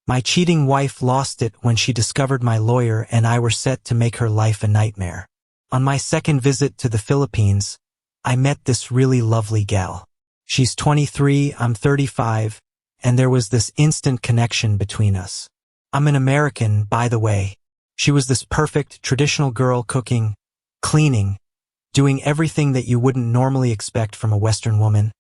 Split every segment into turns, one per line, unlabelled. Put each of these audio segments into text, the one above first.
My cheating wife lost it when she discovered my lawyer and I were set to make her life a nightmare. On my second visit to the Philippines, I met this really lovely gal. She's 23, I'm 35, and there was this instant connection between us. I'm an American, by the way. She was this perfect, traditional girl cooking, cleaning, doing everything that you wouldn't normally expect from a Western woman,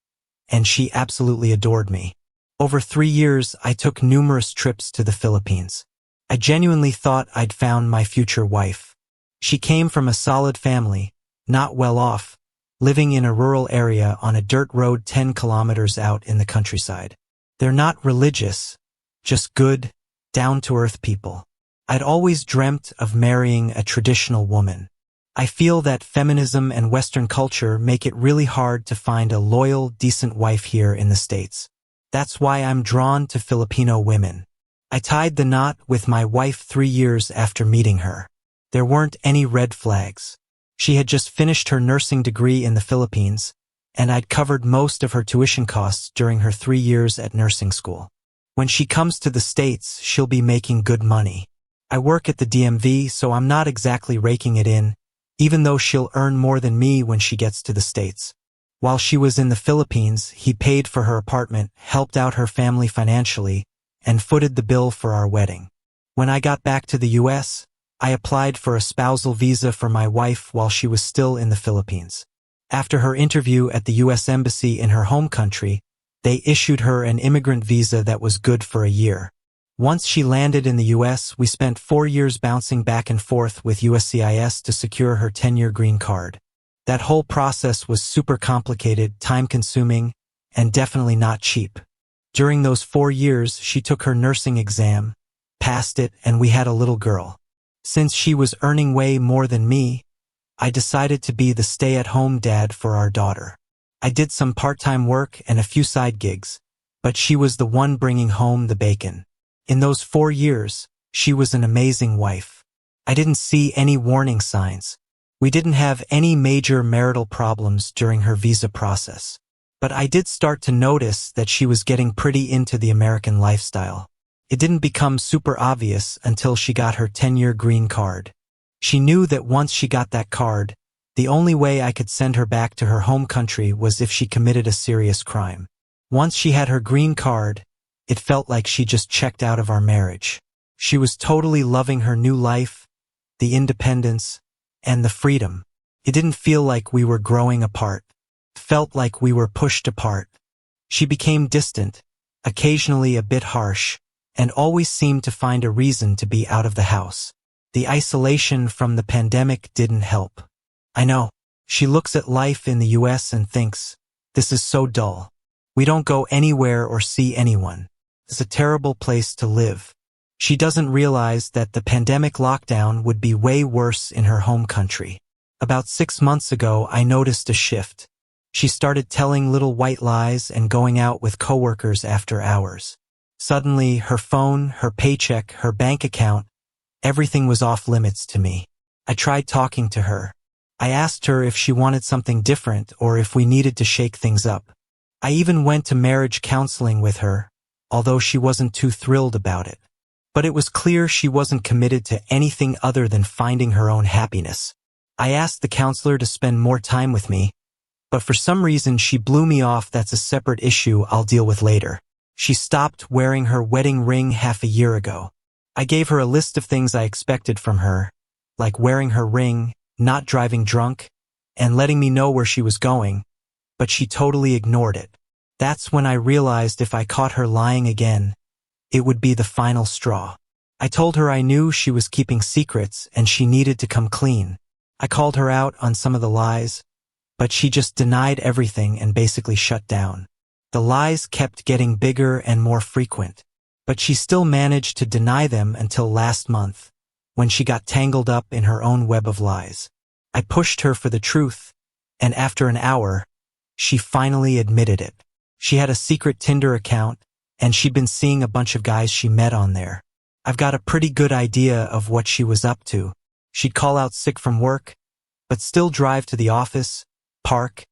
and she absolutely adored me. Over 3 years, I took numerous trips to the Philippines. I genuinely thought I'd found my future wife. She came from a solid family, not well off, living in a rural area on a dirt road 10 kilometers out in the countryside. They're not religious, just good, down-to-earth people. I'd always dreamt of marrying a traditional woman. I feel that feminism and Western culture make it really hard to find a loyal, decent wife here in the States. That's why I'm drawn to Filipino women. I tied the knot with my wife 3 years after meeting her. There weren't any red flags. She had just finished her nursing degree in the Philippines, and I'd covered most of her tuition costs during her 3 years at nursing school. When she comes to the States, she'll be making good money. I work at the DMV, so I'm not exactly raking it in, even though she'll earn more than me when she gets to the States. While she was in the Philippines, he paid for her apartment, helped out her family financially, and footed the bill for our wedding. When I got back to the US, I applied for a spousal visa for my wife while she was still in the Philippines. After her interview at the US Embassy in her home country, they issued her an immigrant visa that was good for a year. Once she landed in the US, we spent 4 years bouncing back and forth with USCIS to secure her 10-year green card. That whole process was super complicated, time-consuming, and definitely not cheap. During those 4 years, she took her nursing exam, passed it, and we had a little girl. Since she was earning way more than me, I decided to be the stay-at-home dad for our daughter. I did some part-time work and a few side gigs, but she was the one bringing home the bacon. In those 4 years, she was an amazing wife. I didn't see any warning signs. We didn't have any major marital problems during her visa process. But I did start to notice that she was getting pretty into the American lifestyle. It didn't become super obvious until she got her 10-year green card. She knew that once she got that card, the only way I could send her back to her home country was if she committed a serious crime. Once she had her green card, it felt like she just checked out of our marriage. She was totally loving her new life, the independence, and the freedom. It didn't feel like we were growing apart. It felt like we were pushed apart. She became distant, occasionally a bit harsh, and always seemed to find a reason to be out of the house. The isolation from the pandemic didn't help. I know. She looks at life in the US and thinks, this is so dull. We don't go anywhere or see anyone. It's a terrible place to live. She doesn't realize that the pandemic lockdown would be way worse in her home country. About 6 months ago, I noticed a shift. She started telling little white lies and going out with coworkers after hours. Suddenly, her phone, her paycheck, her bank account, everything was off limits to me. I tried talking to her. I asked her if she wanted something different or if we needed to shake things up. I even went to marriage counseling with her, although she wasn't too thrilled about it. But it was clear she wasn't committed to anything other than finding her own happiness. I asked the counselor to spend more time with me, but for some reason she blew me off. That's a separate issue I'll deal with later. She stopped wearing her wedding ring half a year ago. I gave her a list of things I expected from her, like wearing her ring, not driving drunk, and letting me know where she was going, but she totally ignored it. That's when I realized if I caught her lying again, it would be the final straw. I told her I knew she was keeping secrets and she needed to come clean. I called her out on some of the lies, but she just denied everything and basically shut down. The lies kept getting bigger and more frequent, but she still managed to deny them until last month, when she got tangled up in her own web of lies. I pushed her for the truth, and after an hour, she finally admitted it. She had a secret Tinder account, and she'd been seeing a bunch of guys she met on there. I've got a pretty good idea of what she was up to. She'd call out sick from work, but still drive to the office, park,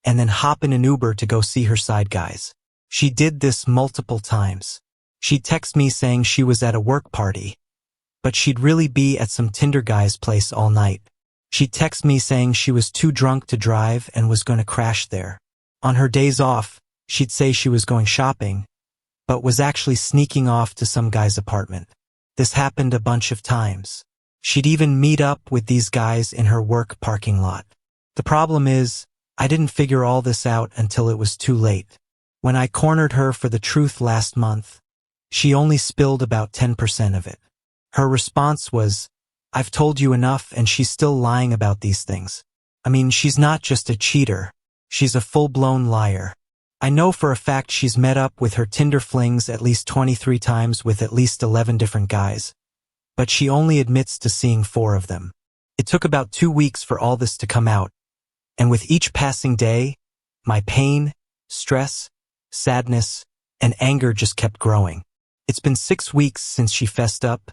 and then hop in an Uber to go see her side guys. She did this multiple times. She'd text me saying she was at a work party, but she'd really be at some Tinder guy's place all night. She'd text me saying she was too drunk to drive and was going to crash there. On her days off, she'd say she was going shopping, but was actually sneaking off to some guy's apartment. This happened a bunch of times. She'd even meet up with these guys in her work parking lot. The problem is, I didn't figure all this out until it was too late. When I cornered her for the truth last month, she only spilled about 10% of it. Her response was, "I've told you enough and she's still lying about these things. I mean, she's not just a cheater. She's a full-blown liar. I know for a fact she's met up with her Tinder flings at least 23 times with at least 11 different guys, but she only admits to seeing 4 of them." It took about 2 weeks for all this to come out, and with each passing day, my pain, stress, sadness, and anger just kept growing. It's been 6 weeks since she fessed up,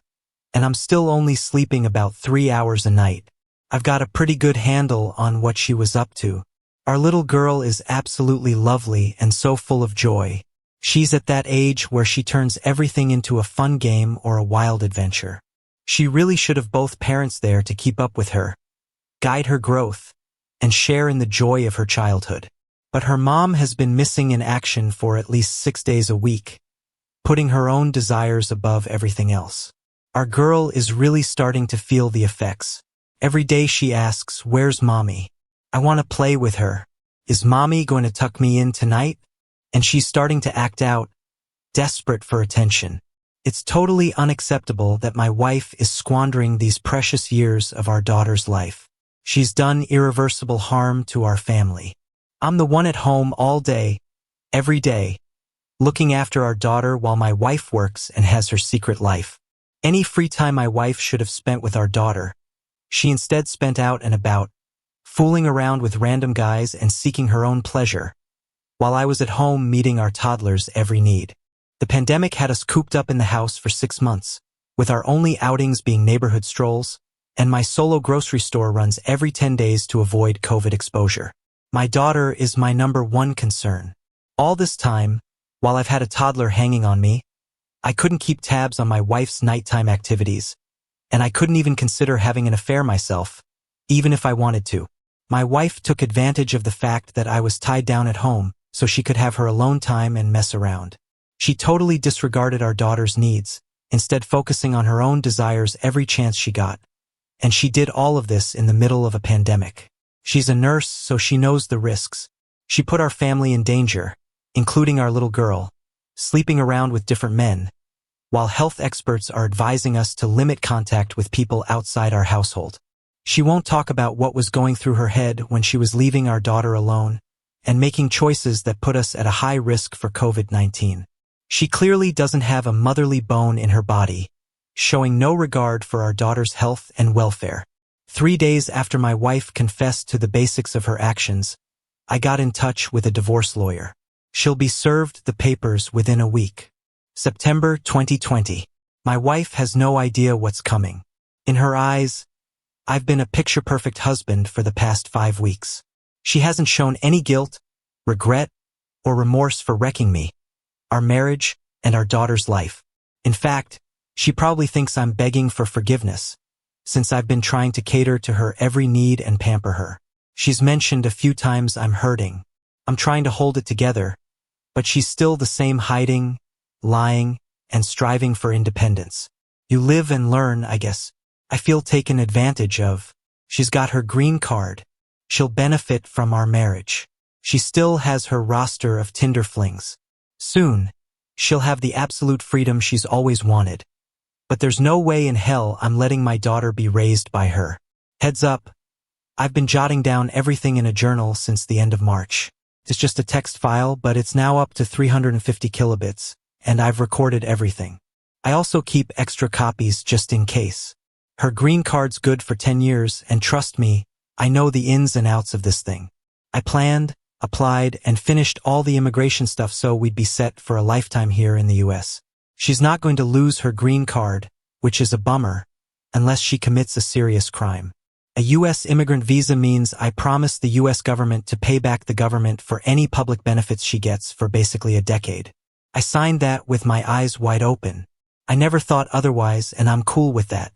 and I'm still only sleeping about 3 hours a night. I've got a pretty good handle on what she was up to. Our little girl is absolutely lovely and so full of joy. She's at that age where she turns everything into a fun game or a wild adventure. She really should have both parents there to keep up with her, guide her growth, and share in the joy of her childhood. But her mom has been missing in action for at least 6 days a week, putting her own desires above everything else. Our girl is really starting to feel the effects. Every day she asks, "Where's mommy? I want to play with her. Is mommy going to tuck me in tonight?" And she's starting to act out, desperate for attention. It's totally unacceptable that my wife is squandering these precious years of our daughter's life. She's done irreversible harm to our family. I'm the one at home all day, every day, looking after our daughter while my wife works and has her secret life. Any free time my wife should have spent with our daughter, she instead spent out and about, fooling around with random guys and seeking her own pleasure, while I was at home meeting our toddler's every need. The pandemic had us cooped up in the house for 6 months, with our only outings being neighborhood strolls, and my solo grocery store runs every 10 days to avoid COVID exposure. My daughter is my #1 concern. All this time, while I've had a toddler hanging on me, I couldn't keep tabs on my wife's nighttime activities, and I couldn't even consider having an affair myself, even if I wanted to. My wife took advantage of the fact that I was tied down at home so she could have her alone time and mess around. She totally disregarded our daughter's needs, instead focusing on her own desires every chance she got. And she did all of this in the middle of a pandemic. She's a nurse, so she knows the risks. She put our family in danger, including our little girl, sleeping around with different men, while health experts are advising us to limit contact with people outside our household. She won't talk about what was going through her head when she was leaving our daughter alone and making choices that put us at a high risk for COVID-19. She clearly doesn't have a motherly bone in her body, showing no regard for our daughter's health and welfare. 3 days after my wife confessed to the basics of her actions, I got in touch with a divorce lawyer. She'll be served the papers within a week. September 2020. My wife has no idea what's coming. In her eyes, I've been a picture-perfect husband for the past 5 weeks. She hasn't shown any guilt, regret, or remorse for wrecking me, our marriage, and our daughter's life. In fact, she probably thinks I'm begging for forgiveness, since I've been trying to cater to her every need and pamper her. She's mentioned a few times I'm hurting. I'm trying to hold it together, but she's still the same hiding, lying, and striving for independence. You live and learn, I guess. I feel taken advantage of. She's got her green card. She'll benefit from our marriage. She still has her roster of Tinder flings. Soon, she'll have the absolute freedom she's always wanted. But there's no way in hell I'm letting my daughter be raised by her. Heads up, I've been jotting down everything in a journal since the end of March. It's just a text file, but it's now up to 350 kilobits, and I've recorded everything. I also keep extra copies just in case. Her green card's good for 10 years, and trust me, I know the ins and outs of this thing. I planned, applied, and finished all the immigration stuff so we'd be set for a lifetime here in the US. She's not going to lose her green card, which is a bummer, unless she commits a serious crime. A U.S. immigrant visa means I promise the U.S. government to pay back the government for any public benefits she gets for basically a decade. I signed that with my eyes wide open. I never thought otherwise, and I'm cool with that.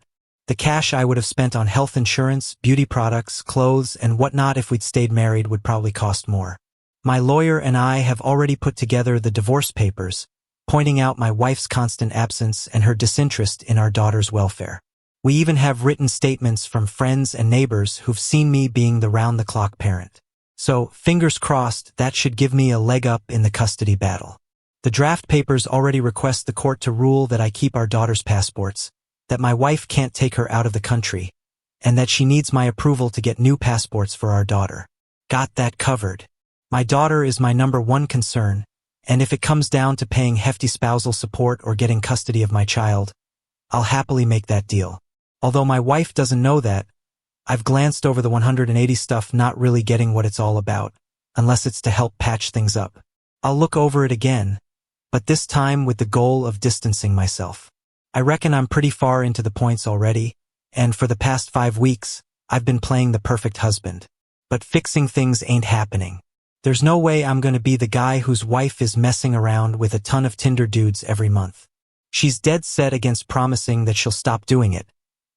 The cash I would have spent on health insurance, beauty products, clothes, and whatnot if we'd stayed married would probably cost more. My lawyer and I have already put together the divorce papers, pointing out my wife's constant absence and her disinterest in our daughter's welfare. We even have written statements from friends and neighbors who've seen me being the round-the-clock parent. So, fingers crossed, that should give me a leg up in the custody battle. The draft papers already request the court to rule that I keep our daughter's passports, that my wife can't take her out of the country, and that she needs my approval to get new passports for our daughter. Got that covered. My daughter is my #1 concern, and if it comes down to paying hefty spousal support or getting custody of my child, I'll happily make that deal. Although my wife doesn't know that, I've glanced over the 180 stuff, not really getting what it's all about, unless it's to help patch things up. I'll look over it again, but this time with the goal of distancing myself. I reckon I'm pretty far into the points already, and for the past 5 weeks, I've been playing the perfect husband. But fixing things ain't happening. There's no way I'm gonna be the guy whose wife is messing around with a ton of Tinder dudes every month. She's dead set against promising that she'll stop doing it,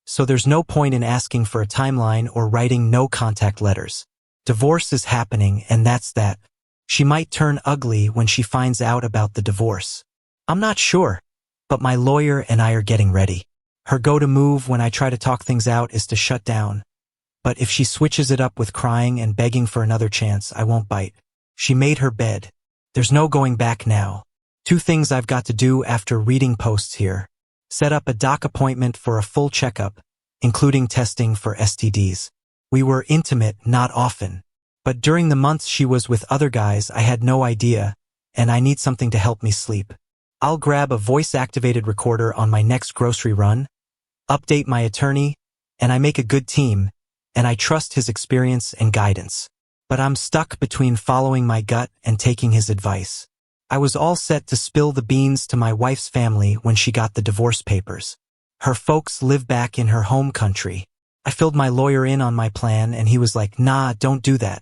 so there's no point in asking for a timeline or writing no contact letters. Divorce is happening, and that's that. She might turn ugly when she finds out about the divorce. I'm not sure, but my lawyer and I are getting ready. Her go-to move when I try to talk things out is to shut down. But if she switches it up with crying and begging for another chance, I won't bite. She made her bed. There's no going back now. 2 things I've got to do after reading posts here. Set up a doc appointment for a full checkup, including testing for STDs. We were intimate, not often. But during the months she was with other guys, I had no idea, and I need something to help me sleep. I'll grab a voice-activated recorder on my next grocery run, update my attorney, and I make a good team, and I trust his experience and guidance. But I'm stuck between following my gut and taking his advice. I was all set to spill the beans to my wife's family when she got the divorce papers. Her folks live back in her home country. I filled my lawyer in on my plan, and he was like, "Nah, don't do that.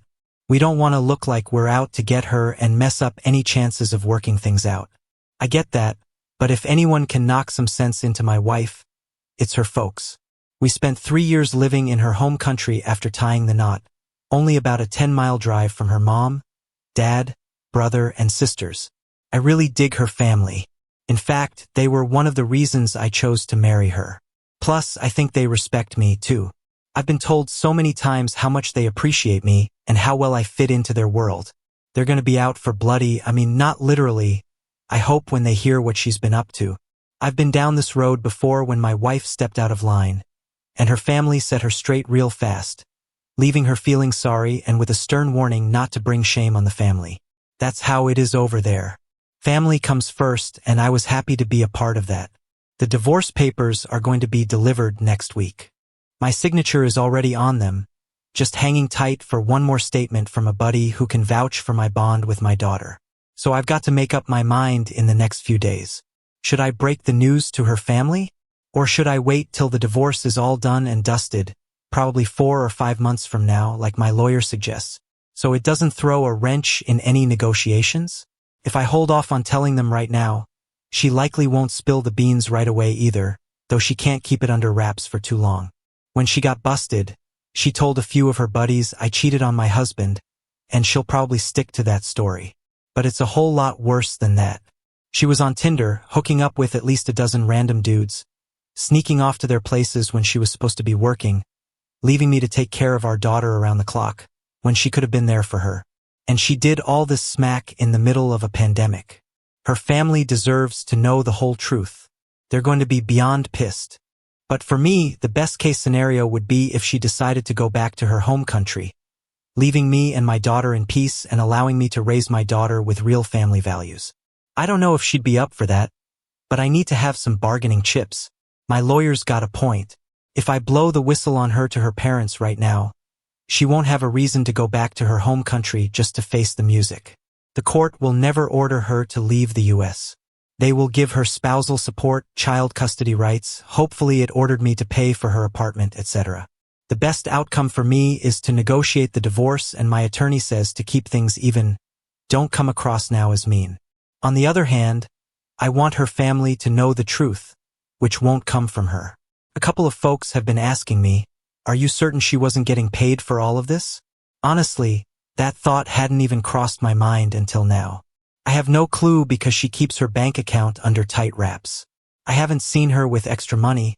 We don't want to look like we're out to get her and mess up any chances of working things out." I get that, but if anyone can knock some sense into my wife, it's her folks. We spent 3 years living in her home country after tying the knot, only about a 10-mile drive from her mom, dad, brother, and sisters. I really dig her family. In fact, they were one of the reasons I chose to marry her. Plus, I think they respect me, too. I've been told so many times how much they appreciate me and how well I fit into their world. They're gonna be out for bloody, not literally, I hope, when they hear what she's been up to. I've been down this road before when my wife stepped out of line, and her family set her straight real fast, leaving her feeling sorry and with a stern warning not to bring shame on the family. That's how it is over there. Family comes first, and I was happy to be a part of that. The divorce papers are going to be delivered next week. My signature is already on them, just hanging tight for one more statement from a buddy who can vouch for my bond with my daughter. So I've got to make up my mind in the next few days. Should I break the news to her family? Or should I wait till the divorce is all done and dusted, probably 4 or 5 months from now, like my lawyer suggests, so it doesn't throw a wrench in any negotiations? If I hold off on telling them right now, she likely won't spill the beans right away either, though she can't keep it under wraps for too long. When she got busted, she told a few of her buddies I cheated on my husband, and she'll probably stick to that story. But it's a whole lot worse than that. She was on Tinder, hooking up with at least a dozen random dudes, sneaking off to their places when she was supposed to be working, leaving me to take care of our daughter around the clock, when she could have been there for her. And she did all this smack in the middle of a pandemic. Her family deserves to know the whole truth. They're going to be beyond pissed. But for me, the best-case scenario would be if she decided to go back to her home country, leaving me and my daughter in peace and allowing me to raise my daughter with real family values. I don't know if she'd be up for that, but I need to have some bargaining chips. My lawyer's got a point. If I blow the whistle on her to her parents right now, she won't have a reason to go back to her home country just to face the music. The court will never order her to leave the U.S. They will give her spousal support, child custody rights. Hopefully it ordered me to pay for her apartment, etc. The best outcome for me is to negotiate the divorce, and my attorney says to keep things even. Don't come across now as mean. On the other hand, I want her family to know the truth, which won't come from her. A couple of folks have been asking me, are you certain she wasn't getting paid for all of this? Honestly, that thought hadn't even crossed my mind until now. I have no clue because she keeps her bank account under tight wraps. I haven't seen her with extra money,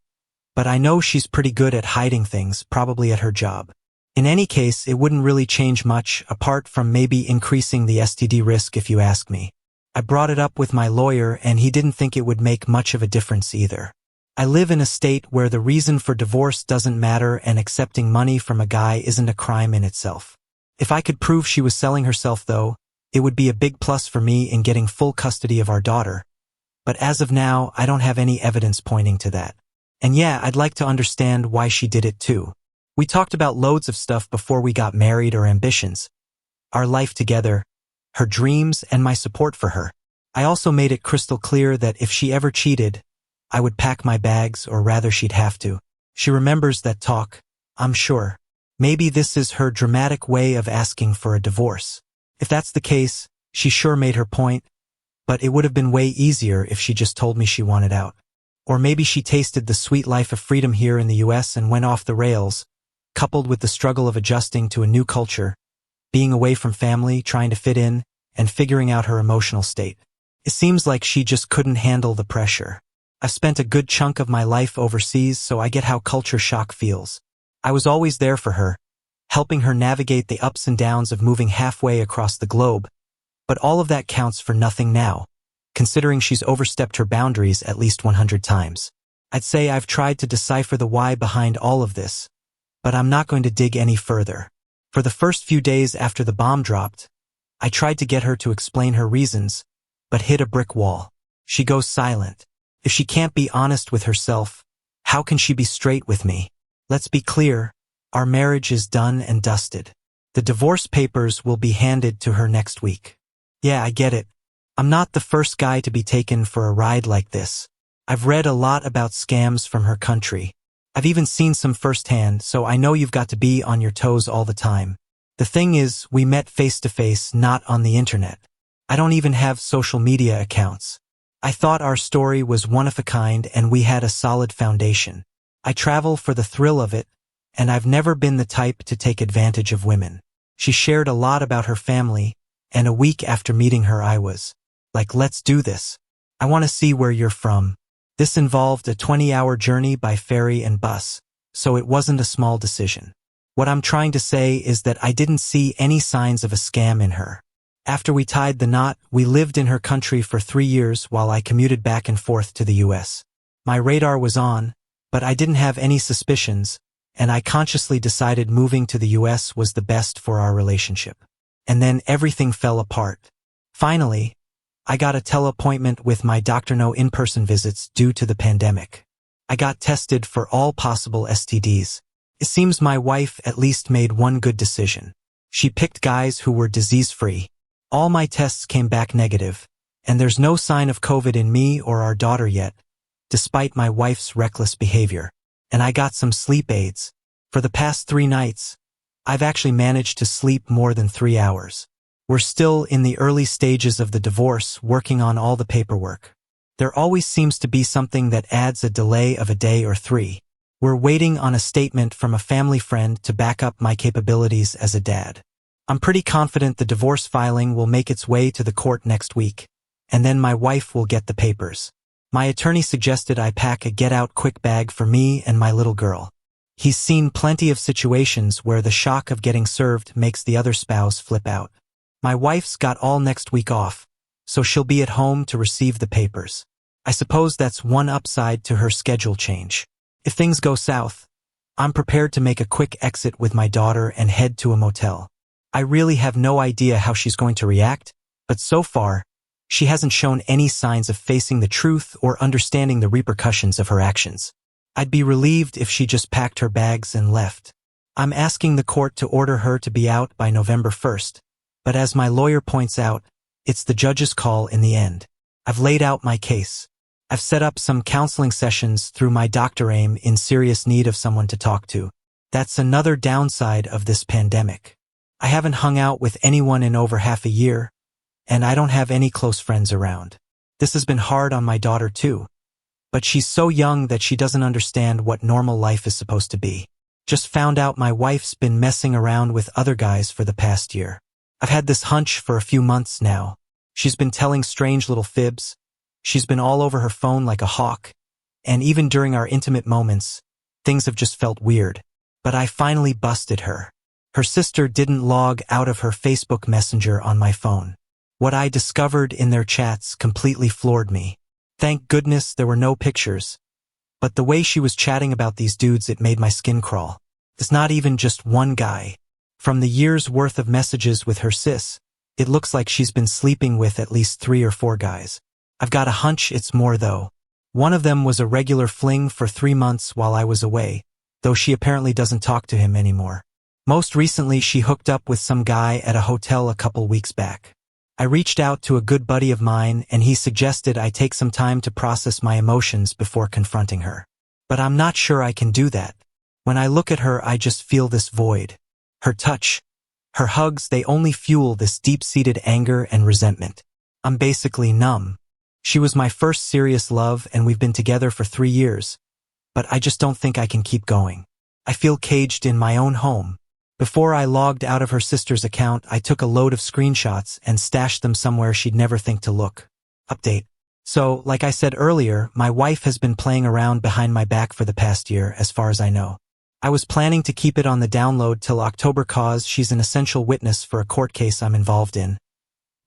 but I know she's pretty good at hiding things, probably at her job. In any case, it wouldn't really change much, apart from maybe increasing the STD risk if you ask me. I brought it up with my lawyer and he didn't think it would make much of a difference either. I live in a state where the reason for divorce doesn't matter and accepting money from a guy isn't a crime in itself. If I could prove she was selling herself though, it would be a big plus for me in getting full custody of our daughter. But as of now, I don't have any evidence pointing to that. And yeah, I'd like to understand why she did it too. We talked about loads of stuff before we got married, or ambitions, our life together, her dreams, and my support for her. I also made it crystal clear that if she ever cheated, I would pack my bags, or rather she'd have to. She remembers that talk, I'm sure. Maybe this is her dramatic way of asking for a divorce. If that's the case, she sure made her point, but it would have been way easier if she just told me she wanted out. Or maybe she tasted the sweet life of freedom here in the US and went off the rails, coupled with the struggle of adjusting to a new culture, being away from family, trying to fit in, and figuring out her emotional state. It seems like she just couldn't handle the pressure. I've spent a good chunk of my life overseas, so I get how culture shock feels. I was always there for her, helping her navigate the ups and downs of moving halfway across the globe. But all of that counts for nothing now, considering she's overstepped her boundaries at least 100 times. I'd say I've tried to decipher the why behind all of this, but I'm not going to dig any further. For the first few days after the bomb dropped, I tried to get her to explain her reasons, but hit a brick wall. She goes silent. If she can't be honest with herself, how can she be straight with me? Let's be clear, our marriage is done and dusted. The divorce papers will be handed to her next week. Yeah, I get it. I'm not the first guy to be taken for a ride like this. I've read a lot about scams from her country. I've even seen some firsthand, so I know you've got to be on your toes all the time. The thing is, we met face to face, not on the internet. I don't even have social media accounts. I thought our story was one of a kind and we had a solid foundation. I travel for the thrill of it, and I've never been the type to take advantage of women. She shared a lot about her family, and a week after meeting her I was like, let's do this. I want to see where you're from. This involved a 20-hour journey by ferry and bus, so it wasn't a small decision. What I'm trying to say is that I didn't see any signs of a scam in her. After we tied the knot, we lived in her country for 3 years while I commuted back and forth to the US. My radar was on, but I didn't have any suspicions, and I consciously decided moving to the US was the best for our relationship. And then everything fell apart. Finally, I got a teleappointment with my doctor, no in-person visits due to the pandemic. I got tested for all possible STDs. It seems my wife at least made one good decision. She picked guys who were disease-free. All my tests came back negative, and there's no sign of COVID in me or our daughter yet, despite my wife's reckless behavior. And I got some sleep aids. For the past 3 nights, I've actually managed to sleep more than 3 hours. We're still in the early stages of the divorce, working on all the paperwork. There always seems to be something that adds a delay of a day or 3. We're waiting on a statement from a family friend to back up my capabilities as a dad. I'm pretty confident the divorce filing will make its way to the court next week, and then my wife will get the papers. My attorney suggested I pack a get-out-quick bag for me and my little girl. He's seen plenty of situations where the shock of getting served makes the other spouse flip out. My wife's got all next week off, so she'll be at home to receive the papers. I suppose that's one upside to her schedule change. If things go south, I'm prepared to make a quick exit with my daughter and head to a motel. I really have no idea how she's going to react, but so far, she hasn't shown any signs of facing the truth or understanding the repercussions of her actions. I'd be relieved if she just packed her bags and left. I'm asking the court to order her to be out by November 1st, but as my lawyer points out, it's the judge's call in the end. I've laid out my case. I've set up some counseling sessions through my doctor. I'm in serious need of someone to talk to. That's another downside of this pandemic. I haven't hung out with anyone in over half a year, and I don't have any close friends around. This has been hard on my daughter too. But she's so young that she doesn't understand what normal life is supposed to be. Just found out my wife's been messing around with other guys for the past year. I've had this hunch for a few months now. She's been telling strange little fibs. She's been all over her phone like a hawk. And even during our intimate moments, things have just felt weird. But I finally busted her. Her sister didn't log out of her Facebook Messenger on my phone. What I discovered in their chats completely floored me. Thank goodness there were no pictures. But the way she was chatting about these dudes, it made my skin crawl. It's not even just one guy. From the year's worth of messages with her sis, it looks like she's been sleeping with at least 3 or 4 guys. I've got a hunch it's more though. One of them was a regular fling for 3 months while I was away, though she apparently doesn't talk to him anymore. Most recently, she hooked up with some guy at a hotel a couple weeks back. I reached out to a good buddy of mine and he suggested I take some time to process my emotions before confronting her. But I'm not sure I can do that. When I look at her, I just feel this void. Her touch, her hugs, they only fuel this deep-seated anger and resentment. I'm basically numb. She was my first serious love and we've been together for 3 years. But I just don't think I can keep going. I feel caged in my own home. Before I logged out of her sister's account, I took a load of screenshots and stashed them somewhere she'd never think to look. Update. So, like I said earlier, my wife has been playing around behind my back for the past year, as far as I know. I was planning to keep it on the download till October cause she's an essential witness for a court case I'm involved in.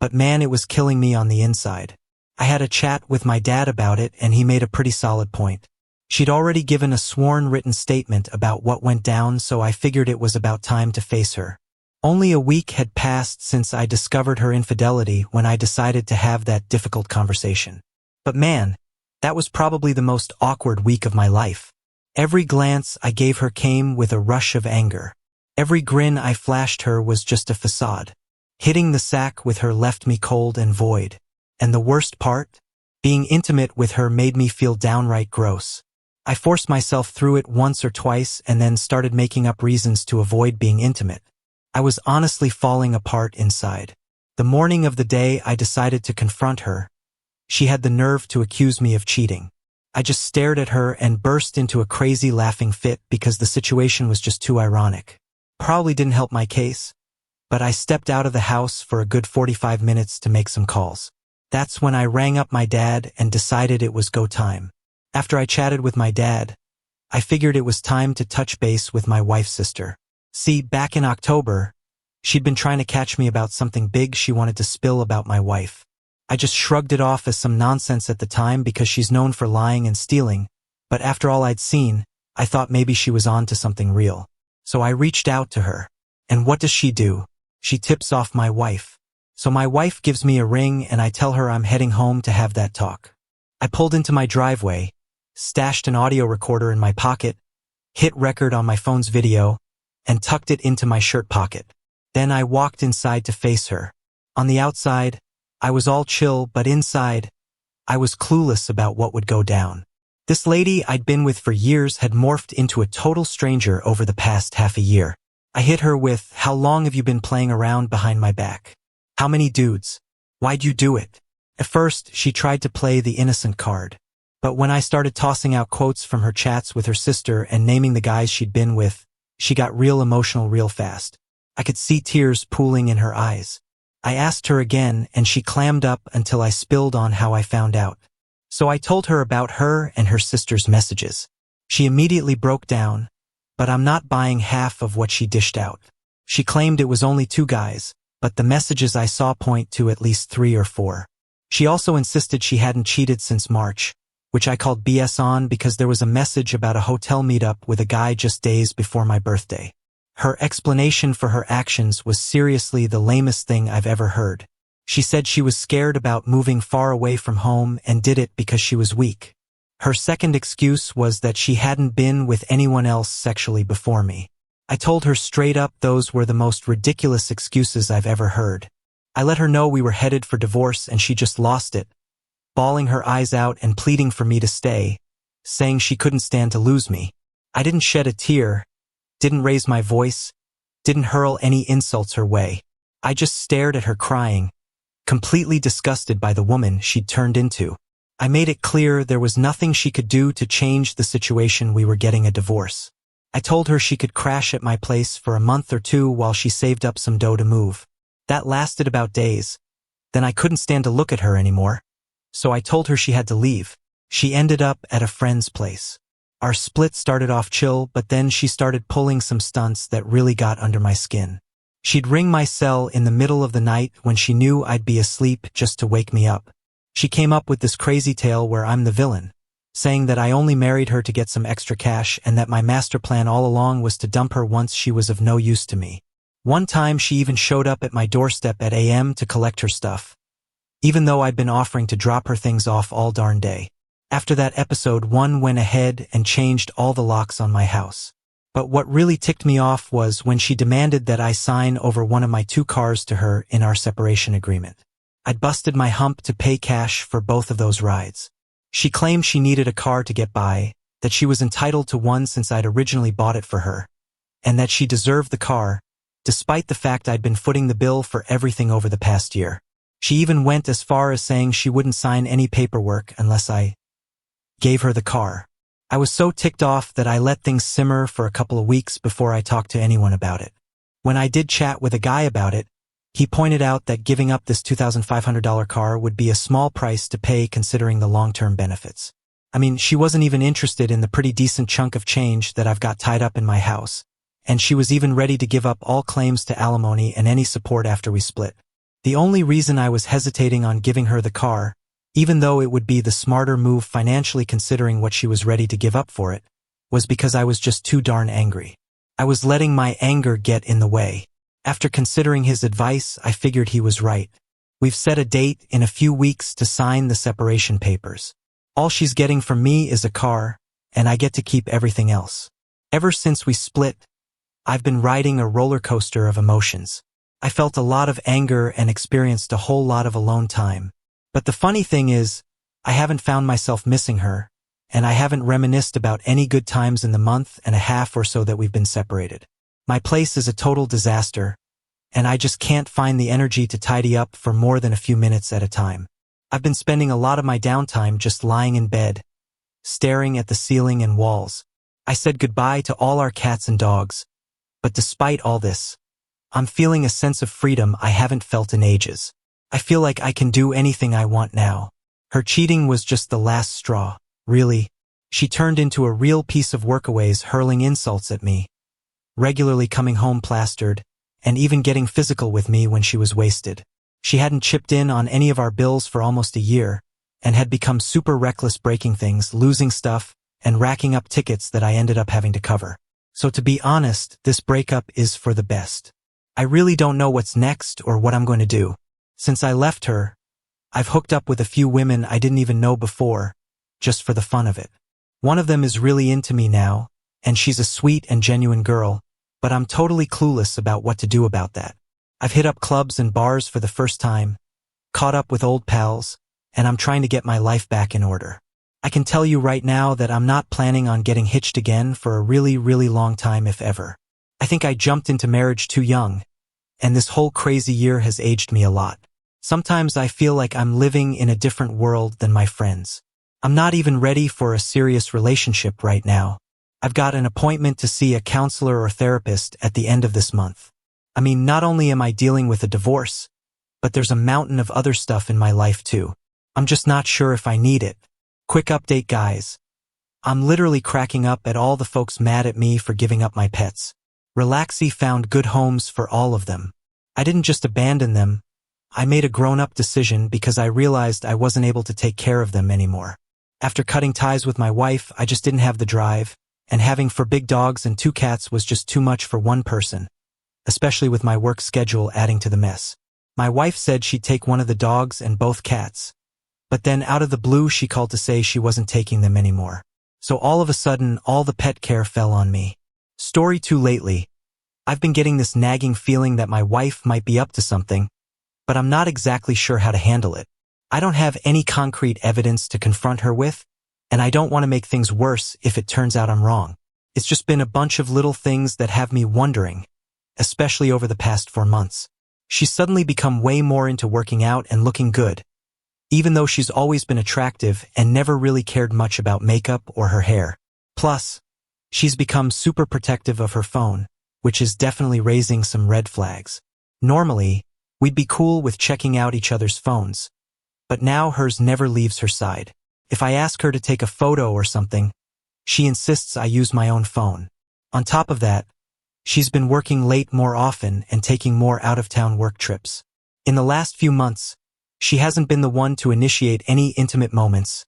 But man, it was killing me on the inside. I had a chat with my dad about it and he made a pretty solid point. She'd already given a sworn written statement about what went down, so I figured it was about time to face her. Only a week had passed since I discovered her infidelity when I decided to have that difficult conversation. But man, that was probably the most awkward week of my life. Every glance I gave her came with a rush of anger. Every grin I flashed her was just a facade. Hitting the sack with her left me cold and void. And the worst part? Being intimate with her made me feel downright gross. I forced myself through it once or twice and then started making up reasons to avoid being intimate. I was honestly falling apart inside. The morning of the day I decided to confront her, she had the nerve to accuse me of cheating. I just stared at her and burst into a crazy laughing fit because the situation was just too ironic. Probably didn't help my case, but I stepped out of the house for a good 45 minutes to make some calls. That's when I rang up my dad and decided it was go time. After I chatted with my dad, I figured it was time to touch base with my wife's sister. See, back in October, she'd been trying to catch me about something big she wanted to spill about my wife. I just shrugged it off as some nonsense at the time because she's known for lying and stealing, but after all I'd seen, I thought maybe she was on to something real. So I reached out to her. And what does she do? She tips off my wife. So my wife gives me a ring and I tell her I'm heading home to have that talk. I pulled into my driveway, stashed an audio recorder in my pocket, hit record on my phone's video, and tucked it into my shirt pocket. Then I walked inside to face her. On the outside, I was all chill, but inside, I was clueless about what would go down. This lady I'd been with for years had morphed into a total stranger over the past half a year. I hit her with, "How long have you been playing around behind my back? How many dudes? Why'd you do it?" At first, she tried to play the innocent card. But when I started tossing out quotes from her chats with her sister and naming the guys she'd been with, she got real emotional real fast. I could see tears pooling in her eyes. I asked her again and she clammed up until I spilled on how I found out. So I told her about her and her sister's messages. She immediately broke down, but I'm not buying half of what she dished out. She claimed it was only 2 guys, but the messages I saw point to at least 3 or 4. She also insisted she hadn't cheated since March, which I called BS on because there was a message about a hotel meetup with a guy just days before my birthday. Her explanation for her actions was seriously the lamest thing I've ever heard. She said she was scared about moving far away from home and did it because she was weak. Her second excuse was that she hadn't been with anyone else sexually before me. I told her straight up those were the most ridiculous excuses I've ever heard. I let her know we were headed for divorce and she just lost it, bawling her eyes out and pleading for me to stay, saying she couldn't stand to lose me. I didn't shed a tear, didn't raise my voice, didn't hurl any insults her way. I just stared at her crying, completely disgusted by the woman she'd turned into. I made it clear there was nothing she could do to change the situation. We were getting a divorce. I told her she could crash at my place for a month or two while she saved up some dough to move. That lasted about days. Then I couldn't stand to look at her anymore, so I told her she had to leave. She ended up at a friend's place. Our split started off chill, but then she started pulling some stunts that really got under my skin. She'd ring my cell in the middle of the night when she knew I'd be asleep just to wake me up. She came up with this crazy tale where I'm the villain, saying that I only married her to get some extra cash and that my master plan all along was to dump her once she was of no use to me. One time she even showed up at my doorstep at AM to collect her stuff, even though I'd been offering to drop her things off all darn day. After that episode, one went ahead and changed all the locks on my house. But what really ticked me off was when she demanded that I sign over one of my 2 cars to her in our separation agreement. I'd busted my hump to pay cash for both of those rides. She claimed she needed a car to get by, that she was entitled to one since I'd originally bought it for her, and that she deserved the car, despite the fact I'd been footing the bill for everything over the past year. She even went as far as saying she wouldn't sign any paperwork unless I gave her the car. I was so ticked off that I let things simmer for a couple of weeks before I talked to anyone about it. When I did chat with a guy about it, he pointed out that giving up this $2,500 car would be a small price to pay considering the long-term benefits. I mean, she wasn't even interested in the pretty decent chunk of change that I've got tied up in my house, and she was even ready to give up all claims to alimony and any support after we split. The only reason I was hesitating on giving her the car, even though it would be the smarter move financially considering what she was ready to give up for it, was because I was just too darn angry. I was letting my anger get in the way. After considering his advice, I figured he was right. We've set a date in a few weeks to sign the separation papers. All she's getting from me is a car, and I get to keep everything else. Ever since we split, I've been riding a roller coaster of emotions. I felt a lot of anger and experienced a whole lot of alone time. But the funny thing is, I haven't found myself missing her, and I haven't reminisced about any good times in the month and a half or so that we've been separated. My place is a total disaster, and I just can't find the energy to tidy up for more than a few minutes at a time. I've been spending a lot of my downtime just lying in bed, staring at the ceiling and walls. I said goodbye to all our cats and dogs, but despite all this, I'm feeling a sense of freedom I haven't felt in ages. I feel like I can do anything I want now. Her cheating was just the last straw, really. She turned into a real piece of workaways, hurling insults at me, regularly coming home plastered, and even getting physical with me when she was wasted. She hadn't chipped in on any of our bills for almost a year, and had become super reckless, breaking things, losing stuff, and racking up tickets that I ended up having to cover. So to be honest, this breakup is for the best. I really don't know what's next or what I'm going to do. Since I left her, I've hooked up with a few women I didn't even know before, just for the fun of it. One of them is really into me now, and she's a sweet and genuine girl, but I'm totally clueless about what to do about that. I've hit up clubs and bars for the first time, caught up with old pals, and I'm trying to get my life back in order. I can tell you right now that I'm not planning on getting hitched again for a really, really long time, if ever. I think I jumped into marriage too young, and this whole crazy year has aged me a lot. Sometimes I feel like I'm living in a different world than my friends. I'm not even ready for a serious relationship right now. I've got an appointment to see a counselor or therapist at the end of this month. I mean, not only am I dealing with a divorce, but there's a mountain of other stuff in my life too. I'm just not sure if I need it. Quick update, guys. I'm literally cracking up at all the folks mad at me for giving up my pets. Relaxy found good homes for all of them. I didn't just abandon them. I made a grown-up decision because I realized I wasn't able to take care of them anymore. After cutting ties with my wife, I just didn't have the drive, and having 4 big dogs and 2 cats was just too much for one person, especially with my work schedule adding to the mess. My wife said she'd take one of the dogs and both cats, but then out of the blue she called to say she wasn't taking them anymore. So all of a sudden, all the pet care fell on me. Story 2. Lately, I've been getting this nagging feeling that my wife might be up to something, but I'm not exactly sure how to handle it. I don't have any concrete evidence to confront her with, and I don't want to make things worse if it turns out I'm wrong. It's just been a bunch of little things that have me wondering, especially over the past 4 months. She's suddenly become way more into working out and looking good, even though she's always been attractive and never really cared much about makeup or her hair. Plus, she's become super protective of her phone, which is definitely raising some red flags. Normally, we'd be cool with checking out each other's phones, but now hers never leaves her side. If I ask her to take a photo or something, she insists I use my own phone. On top of that, she's been working late more often and taking more out-of-town work trips. In the last few months, she hasn't been the one to initiate any intimate moments,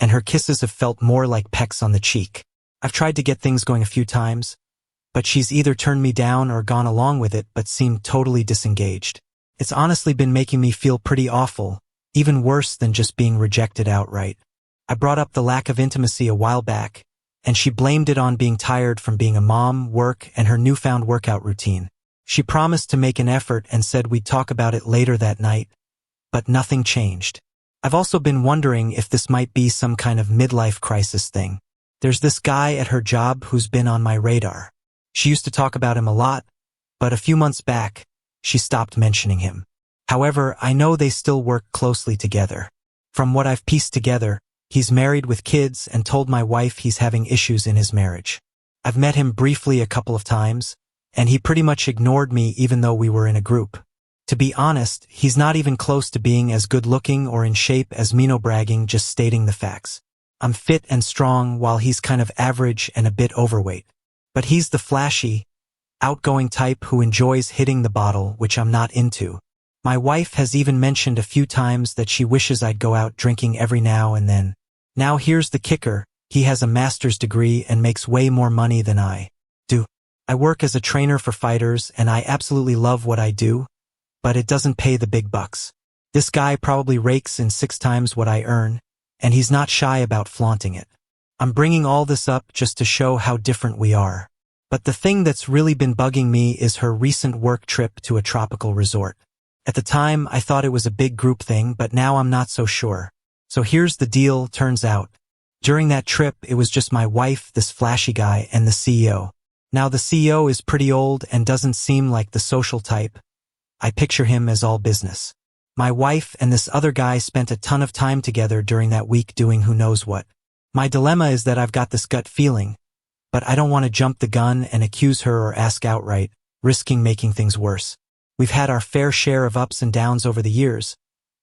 and her kisses have felt more like pecks on the cheek. I've tried to get things going a few times, but she's either turned me down or gone along with it but seemed totally disengaged. It's honestly been making me feel pretty awful, even worse than just being rejected outright. I brought up the lack of intimacy a while back, and she blamed it on being tired from being a mom, work, and her newfound workout routine. She promised to make an effort and said we'd talk about it later that night, but nothing changed. I've also been wondering if this might be some kind of midlife crisis thing. There's this guy at her job who's been on my radar. She used to talk about him a lot, but a few months back, she stopped mentioning him. However, I know they still work closely together. From what I've pieced together, he's married with kids and told my wife he's having issues in his marriage. I've met him briefly a couple of times, and he pretty much ignored me even though we were in a group. To be honest, he's not even close to being as good-looking or in shape as me, no bragging, just stating the facts. I'm fit and strong while he's kind of average and a bit overweight. But he's the flashy, outgoing type who enjoys hitting the bottle, which I'm not into. My wife has even mentioned a few times that she wishes I'd go out drinking every now and then. Now here's the kicker, he has a master's degree and makes way more money than I do. I work as a trainer for fighters and I absolutely love what I do, but it doesn't pay the big bucks. This guy probably rakes in 6 times what I earn, and he's not shy about flaunting it. I'm bringing all this up just to show how different we are. But the thing that's really been bugging me is her recent work trip to a tropical resort. At the time, I thought it was a big group thing, but now I'm not so sure. So here's the deal, turns out. During that trip, it was just my wife, this flashy guy, and the CEO. Now the CEO is pretty old and doesn't seem like the social type. I picture him as all business. My wife and this other guy spent a ton of time together during that week doing who knows what. My dilemma is that I've got this gut feeling, but I don't want to jump the gun and accuse her or ask outright, risking making things worse. We've had our fair share of ups and downs over the years,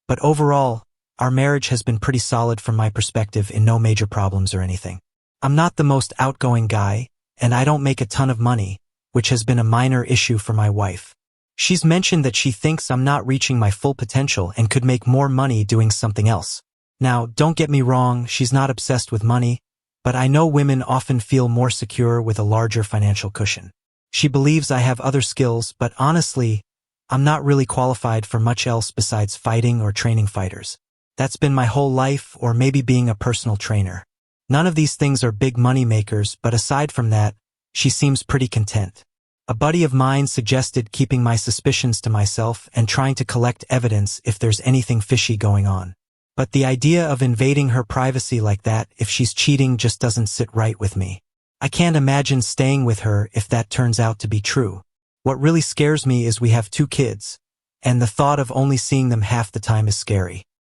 but overall, our marriage has been pretty solid from my perspective in no major problems or anything. I'm not the most outgoing guy, and I don't make a ton of money, which has been a minor issue for my wife. She's mentioned that she thinks I'm not reaching my full potential and could make more money doing something else. Now, don't get me wrong, she's not obsessed with money, but I know women often feel more secure with a larger financial cushion. She believes I have other skills, but honestly, I'm not really qualified for much else besides fighting or training fighters. That's been my whole life, or maybe being a personal trainer. None of these things are big money makers, but aside from that, she seems pretty content. A buddy of mine suggested keeping my suspicions to myself and trying to collect evidence if there's anything fishy going on. But the idea of invading her privacy like that if she's cheating just doesn't sit right with me. I can't imagine staying with her if that turns out to be true. What really scares me is we have 2 kids, and the thought of only seeing them half the time is scary.